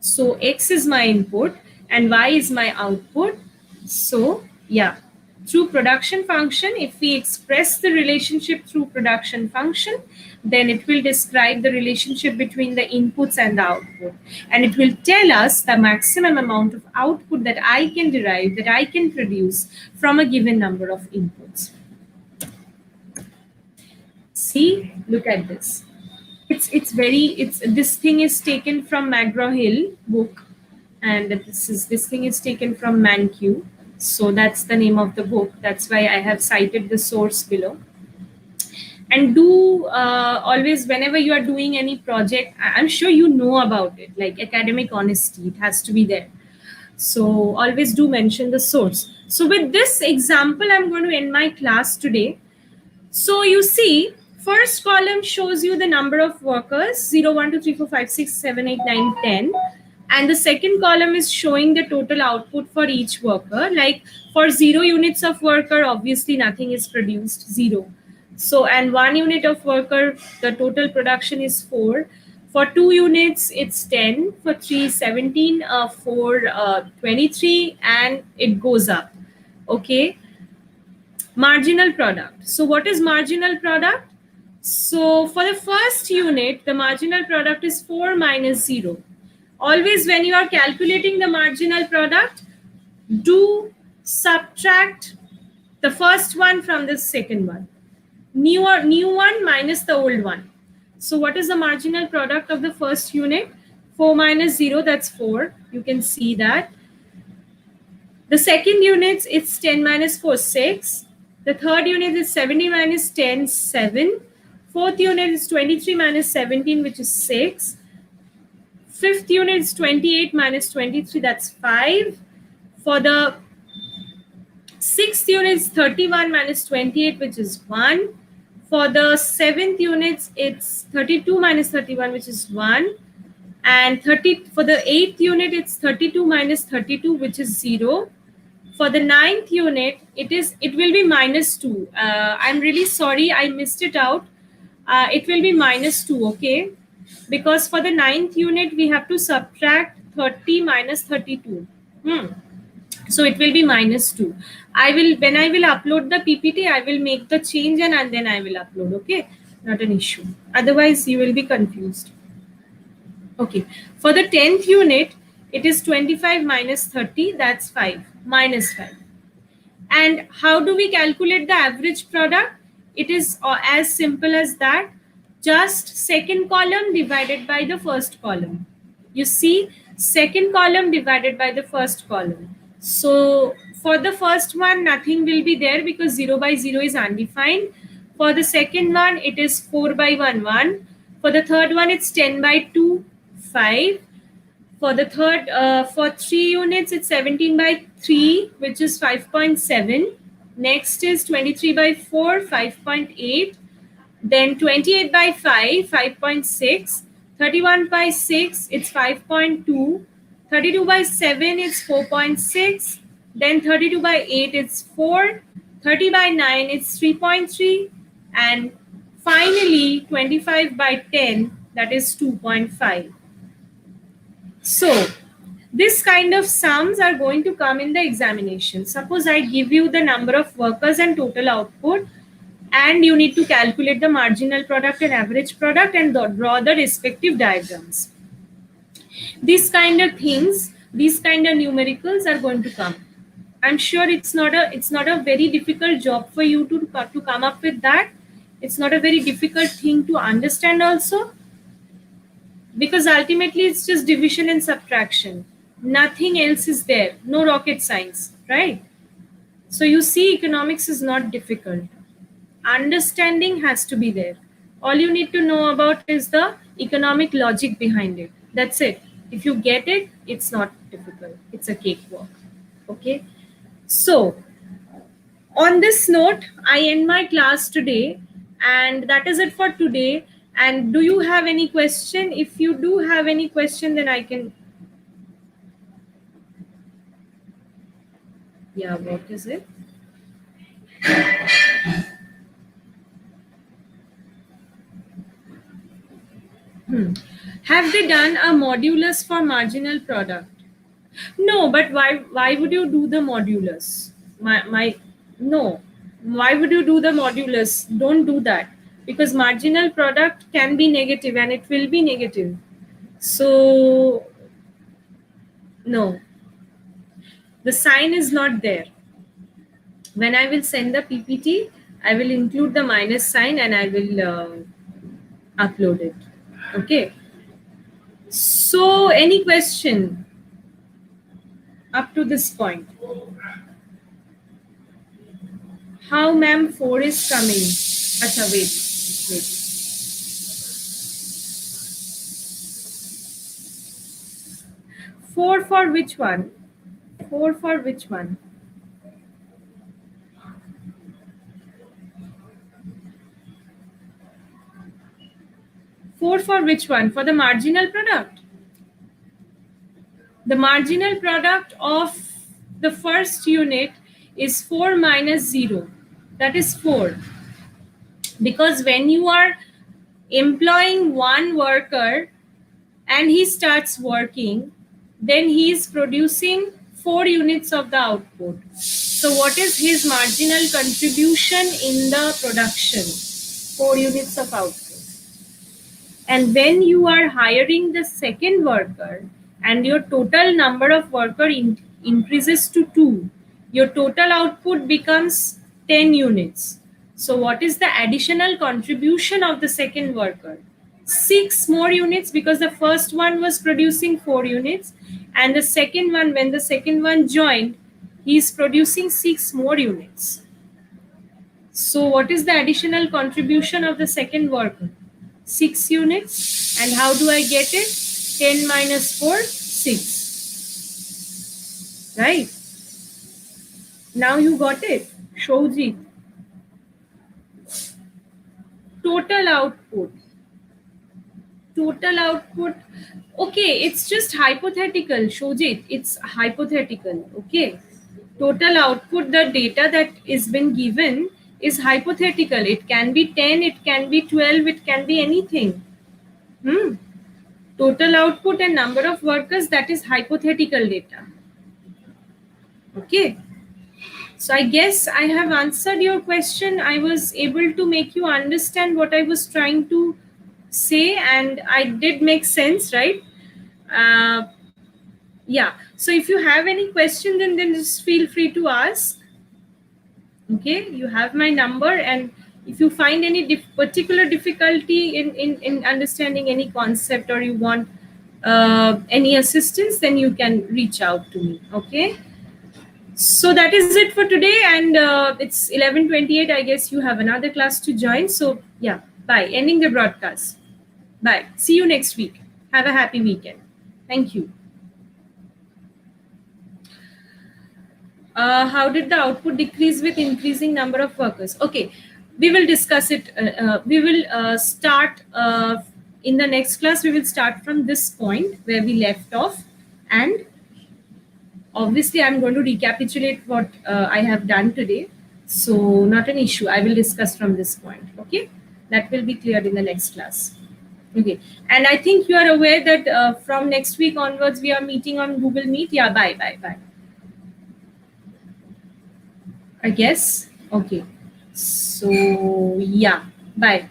So x is my input and y is my output. So yeah, through production function, if we express the relationship through production function, then it will describe the relationship between the inputs and the output. And it will tell us the maximum amount of output that I can derive, that I can produce from a given number of inputs. See, look at this. This thing is taken from McGraw-Hill book, and this thing is taken from Mankiw. So that's the name of the book. That's why I have cited the source below. And do always, whenever you are doing any project, I'm sure you know about it, like academic honesty, it has to be there. So always do mention the source. So with this example, I'm going to end my class today. So you see, first column shows you the number of workers, 0, 1, 2, 3, 4, 5, 6, 7, 8, 9, 10. And the second column is showing the total output for each worker. Like for 0 units of worker, obviously nothing is produced, 0. So, and 1 unit of worker, the total production is 4. For 2 units, it's 10. For 3, 17. 4, 23. And it goes up. Okay. Marginal product. So what is marginal product? So for the first unit, the marginal product is 4 minus 0. Always when you are calculating the marginal product, do subtract the first one from the second one. New one minus the old one. So what is the marginal product of the first unit? 4 minus 0, that's 4. You can see that. The second unit, it's 10 minus 4, 6. The third unit is 70 minus 10, 7. Fourth unit is 23 minus 17, which is 6. Fifth unit is 28 minus 23, that's 5. For the sixth unit is 31 minus 28, which is 1. For the seventh units, it's 32 minus 31, which is 1. And 30 for the eighth unit, it's 32 minus 32, which is 0. For the ninth unit, it will be minus 2. I'm really sorry, I missed it out. It will be minus 2, okay? Because for the ninth unit, we have to subtract 30 minus 32. So it will be minus 2. When I will upload the PPT, I will make the change and then I will upload, okay? Not an issue. Otherwise, you will be confused. Okay, for the 10th unit, it is 25 minus 30, that's 5, minus 5. And how do we calculate the average product? It is as simple as that. Just second column divided by the first column. You see, second column divided by the first column. So for the first one, nothing will be there because 0 by 0 is undefined. For the second one, it is 4 by 1, 1. For the third one, it's 10 by 2, 5. For the third, for 3 units, it's 17 by 3, which is 5.7. Next is 23 by 4, 5.8. Then 28 by 5, 5.6. 31 by 6, it's 5.2. 32 by 7, it's 4.6. Then 32 by 8, it's 4. 30 by 9, it's 3.3. And finally, 25 by 10, that is 2.5. So, this kind of sums are going to come in the examination. Suppose I give you the number of workers and total output, and you need to calculate the marginal product and average product and draw the respective diagrams. These kind of things, these kind of numericals are going to come. I'm sure it's not a very difficult job for you to come up with that. It's not a very difficult thing to understand also, because ultimately it's just division and subtraction. Nothing else is there. No rocket science, right? So you see, economics is not difficult. Understanding has to be there. All you need to know about is the economic logic behind it. That's it. If you get it, it's not difficult. It's a cakewalk. Okay. So on this note, I end my class today, and that is it for today. And do you have any question? If you do have any question, then I can. Yeah, what is it? Have they done a modulus for marginal product? No, but why would you do the modulus? No. Why would you do the modulus? Don't do that, because marginal product can be negative and it will be negative. So no, the sign is not there. When I will send the PPT, I will include the minus sign and I will upload it. Okay. So any question up to this point? How, ma'am, 4 is coming? Acha, wait. 4 for which one? 4 for which one? For which one? For the marginal product. The marginal product of the first unit is 4 minus 0. That is 4. Because when you are employing one worker and he starts working, then he is producing 4 units of the output. So what is his marginal contribution in the production? 4 units of output. And when you are hiring the second worker and your total number of worker increases to 2, your total output becomes 10 units. So what is the additional contribution of the second worker? 6 more units, because the first one was producing 4 units, and the second one, when the second one joined, He is producing 6 more units. So what is the additional contribution of the second worker? 6 units. And how do I get it? 10 minus 4, 6. Right? Now you got it. Shojit. Total output. Total output. Okay, it's just hypothetical, Shojit. It's hypothetical. Okay. Total output, the data that is been given is hypothetical. It can be 10, it can be 12, it can be anything. Total output and number of workers, that is hypothetical data. Okay. So I guess I have answered your question. I was able to make you understand what I was trying to say, and I did make sense, right? Yeah. So if you have any question, then just feel free to ask. Okay, you have my number, and if you find any particular difficulty in understanding any concept, or you want any assistance, then you can reach out to me. Okay. So that is it for today, and it's 11:28. I guess you have another class to join. So yeah, bye. Ending the broadcast. Bye. See you next week. Have a happy weekend. Thank you. How did the output decrease with increasing number of workers? Okay, we will discuss it. We will start in the next class. We will start from this point where we left off, and obviously I'm going to recapitulate what I have done today. So not an issue. I will discuss from this point. Okay, that will be cleared in the next class. Okay, and I think you are aware that from next week onwards we are meeting on Google Meet. Yeah, bye. I guess. Okay. So, yeah. Bye.